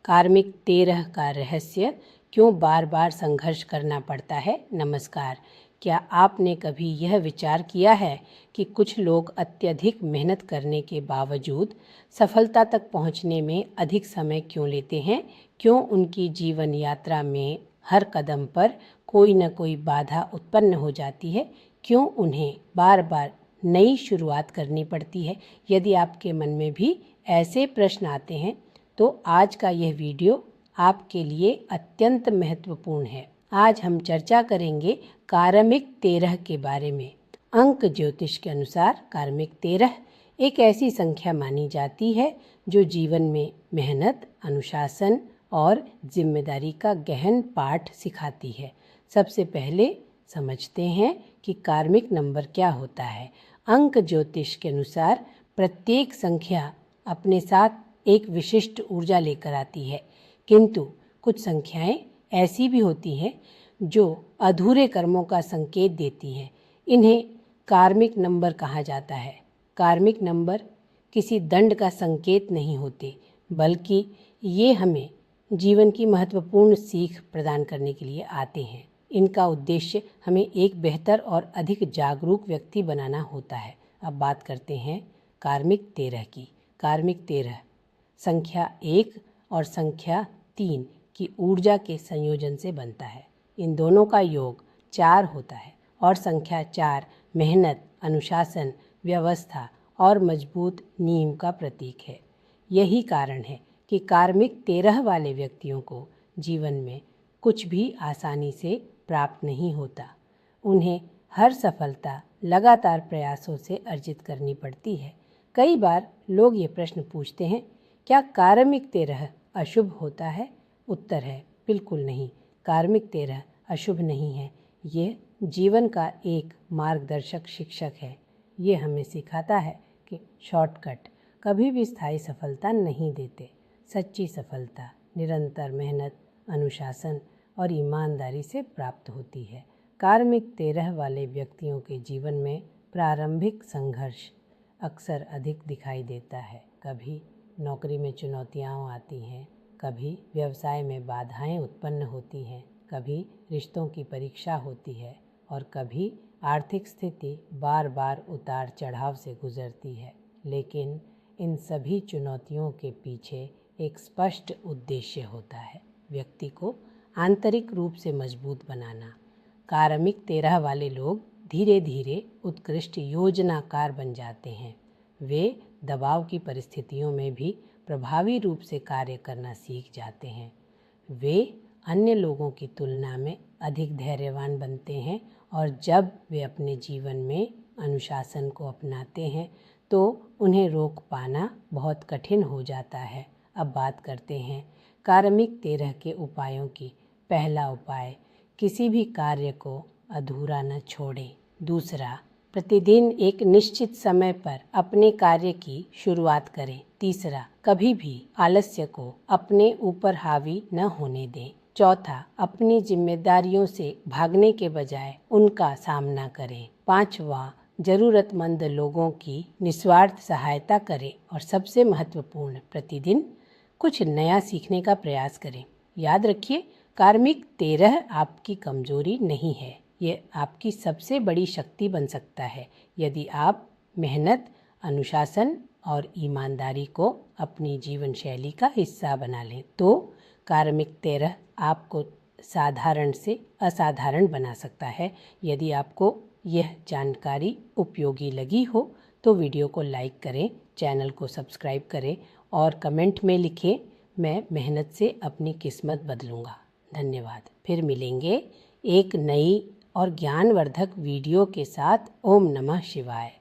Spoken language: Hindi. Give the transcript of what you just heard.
कार्मिक 13 का रहस्य, क्यों बार बार संघर्ष करना पड़ता है। नमस्कार। क्या आपने कभी यह विचार किया है कि कुछ लोग अत्यधिक मेहनत करने के बावजूद सफलता तक पहुंचने में अधिक समय क्यों लेते हैं? क्यों उनकी जीवन यात्रा में हर कदम पर कोई न कोई बाधा उत्पन्न हो जाती है? क्यों उन्हें बार बार नई शुरुआत करनी पड़ती है? यदि आपके मन में भी ऐसे प्रश्न आते हैं तो आज का यह वीडियो आपके लिए अत्यंत महत्वपूर्ण है। आज हम चर्चा करेंगे कार्मिक 13 के बारे में। अंक ज्योतिष के अनुसार कार्मिक 13 एक ऐसी संख्या मानी जाती है जो जीवन में मेहनत, अनुशासन और जिम्मेदारी का गहन पाठ सिखाती है। सबसे पहले समझते हैं कि कार्मिक नंबर क्या होता है। अंक ज्योतिष के अनुसार प्रत्येक संख्या अपने साथ एक विशिष्ट ऊर्जा लेकर आती है, किंतु कुछ संख्याएं ऐसी भी होती हैं जो अधूरे कर्मों का संकेत देती हैं। इन्हें कार्मिक नंबर कहा जाता है। कार्मिक नंबर किसी दंड का संकेत नहीं होते, बल्कि ये हमें जीवन की महत्वपूर्ण सीख प्रदान करने के लिए आते हैं। इनका उद्देश्य हमें एक बेहतर और अधिक जागरूक व्यक्ति बनाना होता है। अब बात करते हैं कार्मिक 13 की। कार्मिक 13 संख्या 1 और संख्या 3 की ऊर्जा के संयोजन से बनता है। इन दोनों का योग 4 होता है और संख्या 4 मेहनत, अनुशासन, व्यवस्था और मजबूत नींव का प्रतीक है। यही कारण है कि कार्मिक 13 वाले व्यक्तियों को जीवन में कुछ भी आसानी से प्राप्त नहीं होता। उन्हें हर सफलता लगातार प्रयासों से अर्जित करनी पड़ती है। कई बार लोग ये प्रश्न पूछते हैं, क्या कार्मिक 13 अशुभ होता है? उत्तर है बिल्कुल नहीं। कार्मिक 13 अशुभ नहीं है। ये जीवन का एक मार्गदर्शक शिक्षक है। ये हमें सिखाता है कि शॉर्टकट कभी भी स्थायी सफलता नहीं देते। सच्ची सफलता निरंतर मेहनत, अनुशासन और ईमानदारी से प्राप्त होती है। कार्मिक 13 वाले व्यक्तियों के जीवन में प्रारंभिक संघर्ष अक्सर अधिक दिखाई देता है। कभी नौकरी में चुनौतियाँ आती हैं, कभी व्यवसाय में बाधाएं उत्पन्न होती हैं, कभी रिश्तों की परीक्षा होती है और कभी आर्थिक स्थिति बार बार उतार चढ़ाव से गुजरती है। लेकिन इन सभी चुनौतियों के पीछे एक स्पष्ट उद्देश्य होता है, व्यक्ति को आंतरिक रूप से मजबूत बनाना। कार्मिक 13 वाले लोग धीरे धीरे उत्कृष्ट योजनाकार बन जाते हैं। वे दबाव की परिस्थितियों में भी प्रभावी रूप से कार्य करना सीख जाते हैं। वे अन्य लोगों की तुलना में अधिक धैर्यवान बनते हैं और जब वे अपने जीवन में अनुशासन को अपनाते हैं तो उन्हें रोक पाना बहुत कठिन हो जाता है। अब बात करते हैं कार्मिक 13 के उपायों की। पहला उपाय, किसी भी कार्य को अधूरा न छोड़ें। दूसरा, प्रतिदिन एक निश्चित समय पर अपने कार्य की शुरुआत करें। तीसरा, कभी भी आलस्य को अपने ऊपर हावी न होने दें। चौथा, अपनी जिम्मेदारियों से भागने के बजाय उनका सामना करें। पांचवा, जरूरतमंद लोगों की निस्वार्थ सहायता करें। और सबसे महत्वपूर्ण, प्रतिदिन कुछ नया सीखने का प्रयास करें। याद रखिए, कार्मिक 13 आपकी कमजोरी नहीं है, ये आपकी सबसे बड़ी शक्ति बन सकता है यदि आप मेहनत, अनुशासन और ईमानदारी को अपनी जीवन शैली का हिस्सा बना लें। तो कार्मिक 13 आपको साधारण से असाधारण बना सकता है। यदि आपको यह जानकारी उपयोगी लगी हो तो वीडियो को लाइक करें, चैनल को सब्सक्राइब करें और कमेंट में लिखें, मैं मेहनत से अपनी किस्मत बदलूंगा। धन्यवाद। फिर मिलेंगे एक नई और ज्ञानवर्धक वीडियो के साथ। ओम नमः शिवाय।